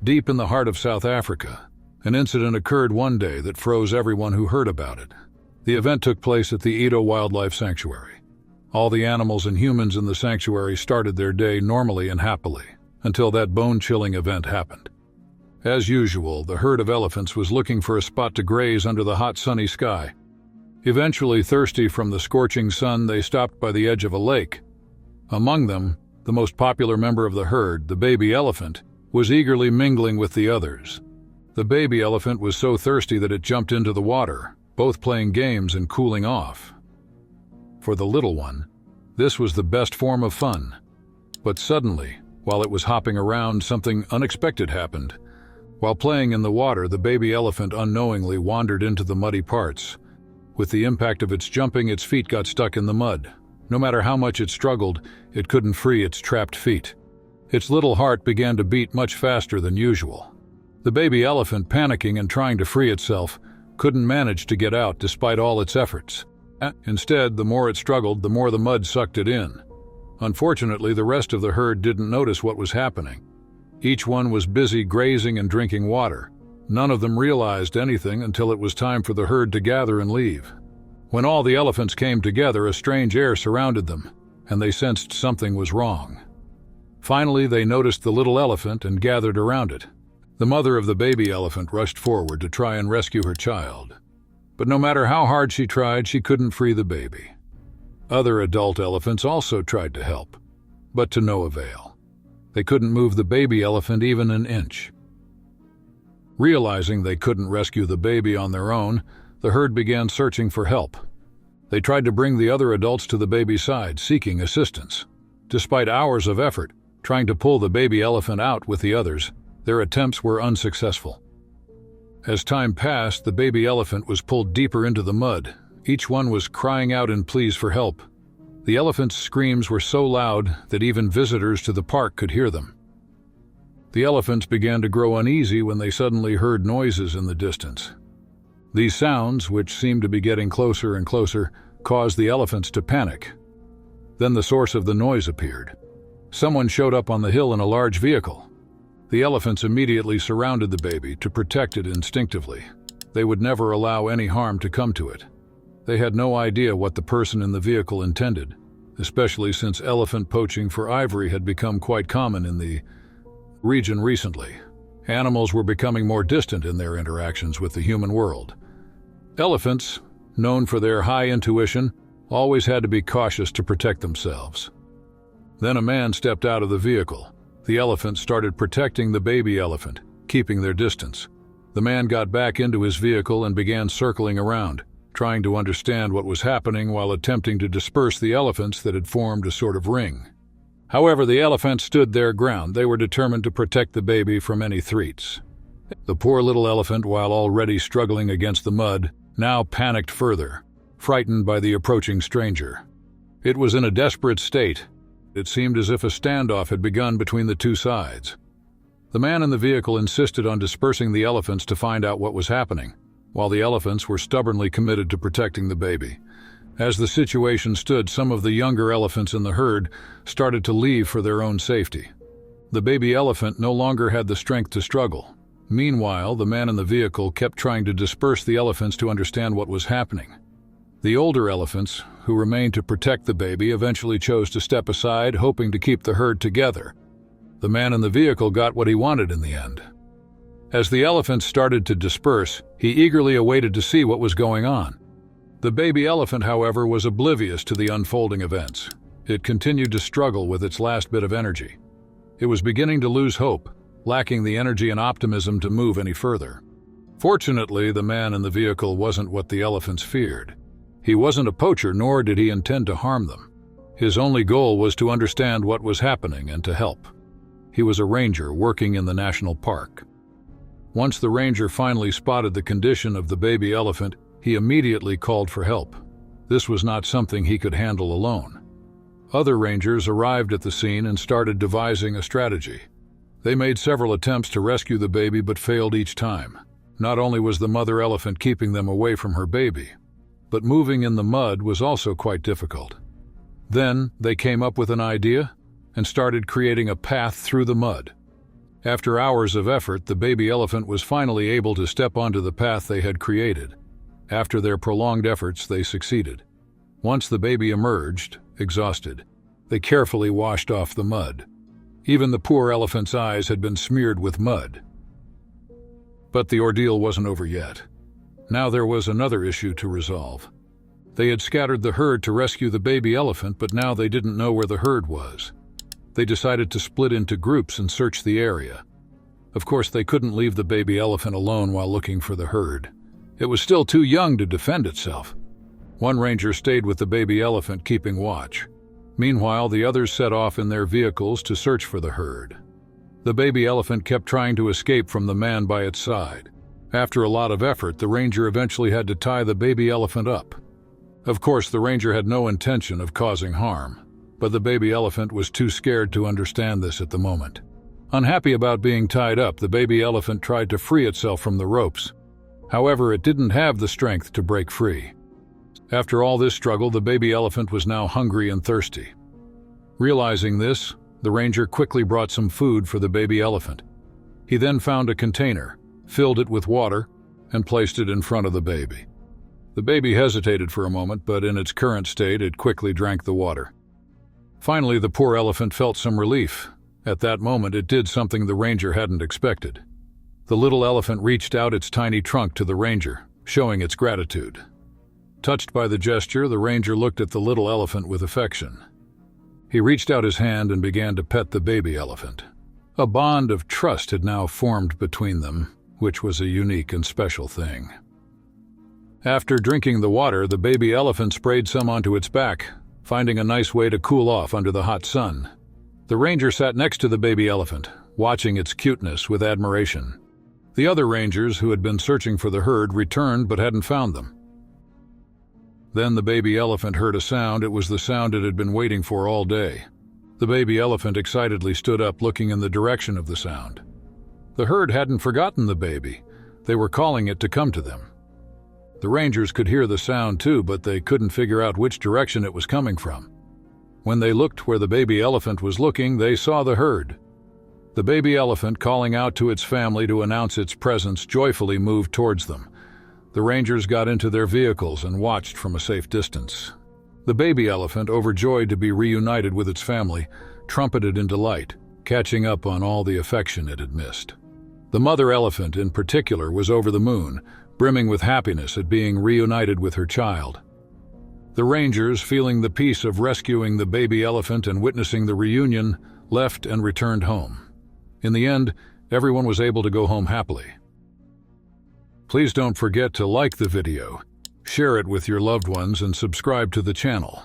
Deep in the heart of South Africa, an incident occurred one day that froze everyone who heard about it. The event took place at the Edo Wildlife Sanctuary. All the animals and humans in the sanctuary started their day normally and happily, until that bone-chilling event happened. As usual, the herd of elephants was looking for a spot to graze under the hot sunny sky. Eventually, thirsty from the scorching sun, they stopped by the edge of a lake. Among them, the most popular member of the herd, the baby elephant, was eagerly mingling with the others. The baby elephant was so thirsty that it jumped into the water, both playing games and cooling off. For the little one, this was the best form of fun. But suddenly, while it was hopping around, something unexpected happened. While playing in the water, the baby elephant unknowingly wandered into the muddy parts. With the impact of its jumping, its feet got stuck in the mud. No matter how much it struggled, it couldn't free its trapped feet. Its little heart began to beat much faster than usual. The baby elephant, panicking and trying to free itself, couldn't manage to get out despite all its efforts. Instead, the more it struggled, the more the mud sucked it in. Unfortunately, the rest of the herd didn't notice what was happening. Each one was busy grazing and drinking water. None of them realized anything until it was time for the herd to gather and leave. When all the elephants came together, a strange air surrounded them, and they sensed something was wrong. Finally, they noticed the little elephant and gathered around it. The mother of the baby elephant rushed forward to try and rescue her child. But no matter how hard she tried, she couldn't free the baby. Other adult elephants also tried to help, but to no avail. They couldn't move the baby elephant even an inch. Realizing they couldn't rescue the baby on their own, the herd began searching for help. They tried to bring the other adults to the baby's side, seeking assistance. Despite hours of effort, trying to pull the baby elephant out with the others, their attempts were unsuccessful. As time passed, the baby elephant was pulled deeper into the mud. Each one was crying out in pleas for help. The elephant's screams were so loud that even visitors to the park could hear them. The elephants began to grow uneasy when they suddenly heard noises in the distance. These sounds, which seemed to be getting closer and closer, caused the elephants to panic. Then the source of the noise appeared. Someone showed up on the hill in a large vehicle. The elephants immediately surrounded the baby to protect it instinctively. They would never allow any harm to come to it. They had no idea what the person in the vehicle intended, especially since elephant poaching for ivory had become quite common in the region recently. Animals were becoming more distant in their interactions with the human world. Elephants, known for their high intuition, always had to be cautious to protect themselves. Then a man stepped out of the vehicle. The elephants started protecting the baby elephant, keeping their distance. The man got back into his vehicle and began circling around, trying to understand what was happening while attempting to disperse the elephants that had formed a sort of ring. However, the elephants stood their ground. They were determined to protect the baby from any threats. The poor little elephant, while already struggling against the mud, now panicked further, frightened by the approaching stranger. It was in a desperate state. It seemed as if a standoff had begun between the two sides. The man in the vehicle insisted on dispersing the elephants to find out what was happening, while the elephants were stubbornly committed to protecting the baby. As the situation stood, some of the younger elephants in the herd started to leave for their own safety. The baby elephant no longer had the strength to struggle. Meanwhile, the man in the vehicle kept trying to disperse the elephants to understand what was happening. The older elephants, who remained to protect the baby, eventually chose to step aside, hoping to keep the herd together. The man in the vehicle got what he wanted in the end. As the elephants started to disperse, he eagerly awaited to see what was going on. The baby elephant, however, was oblivious to the unfolding events. It continued to struggle with its last bit of energy. It was beginning to lose hope, lacking the energy and optimism to move any further. Fortunately, the man in the vehicle wasn't what the elephants feared. He wasn't a poacher, nor did he intend to harm them. His only goal was to understand what was happening and to help. He was a ranger working in the national park. Once the ranger finally spotted the condition of the baby elephant, he immediately called for help. This was not something he could handle alone. Other rangers arrived at the scene and started devising a strategy. They made several attempts to rescue the baby but failed each time. Not only was the mother elephant keeping them away from her baby, but moving in the mud was also quite difficult. Then they came up with an idea and started creating a path through the mud. After hours of effort, the baby elephant was finally able to step onto the path they had created. After their prolonged efforts, they succeeded. Once the baby emerged, exhausted, they carefully washed off the mud. Even the poor elephant's eyes had been smeared with mud. But the ordeal wasn't over yet. Now there was another issue to resolve. They had scattered the herd to rescue the baby elephant, but now they didn't know where the herd was. They decided to split into groups and search the area. Of course, they couldn't leave the baby elephant alone while looking for the herd. It was still too young to defend itself. One ranger stayed with the baby elephant, keeping watch. Meanwhile, the others set off in their vehicles to search for the herd. The baby elephant kept trying to escape from the man by its side. After a lot of effort, the ranger eventually had to tie the baby elephant up. Of course, the ranger had no intention of causing harm, but the baby elephant was too scared to understand this at the moment. Unhappy about being tied up, the baby elephant tried to free itself from the ropes. However, it didn't have the strength to break free. After all this struggle, the baby elephant was now hungry and thirsty. Realizing this, the ranger quickly brought some food for the baby elephant. He then found a container, filled it with water, and placed it in front of the baby. The baby hesitated for a moment, but in its current state, it quickly drank the water. Finally, the poor elephant felt some relief. At that moment, it did something the ranger hadn't expected. The little elephant reached out its tiny trunk to the ranger, showing its gratitude. Touched by the gesture, the ranger looked at the little elephant with affection. He reached out his hand and began to pet the baby elephant. A bond of trust had now formed between them, which was a unique and special thing. After drinking the water, the baby elephant sprayed some onto its back, finding a nice way to cool off under the hot sun. The ranger sat next to the baby elephant, watching its cuteness with admiration. The other rangers who had been searching for the herd returned but hadn't found them. Then the baby elephant heard a sound. It was the sound it had been waiting for all day. The baby elephant excitedly stood up, looking in the direction of the sound. The herd hadn't forgotten the baby. They were calling it to come to them. The rangers could hear the sound too, but they couldn't figure out which direction it was coming from. When they looked where the baby elephant was looking, they saw the herd. The baby elephant, calling out to its family to announce its presence, joyfully moved towards them. The rangers got into their vehicles and watched from a safe distance. The baby elephant, overjoyed to be reunited with its family, trumpeted in delight, catching up on all the affection it had missed. The mother elephant, in particular, was over the moon, brimming with happiness at being reunited with her child. The rangers, feeling the peace of rescuing the baby elephant and witnessing the reunion, left and returned home. In the end, everyone was able to go home happily. Please don't forget to like the video, share it with your loved ones, and subscribe to the channel.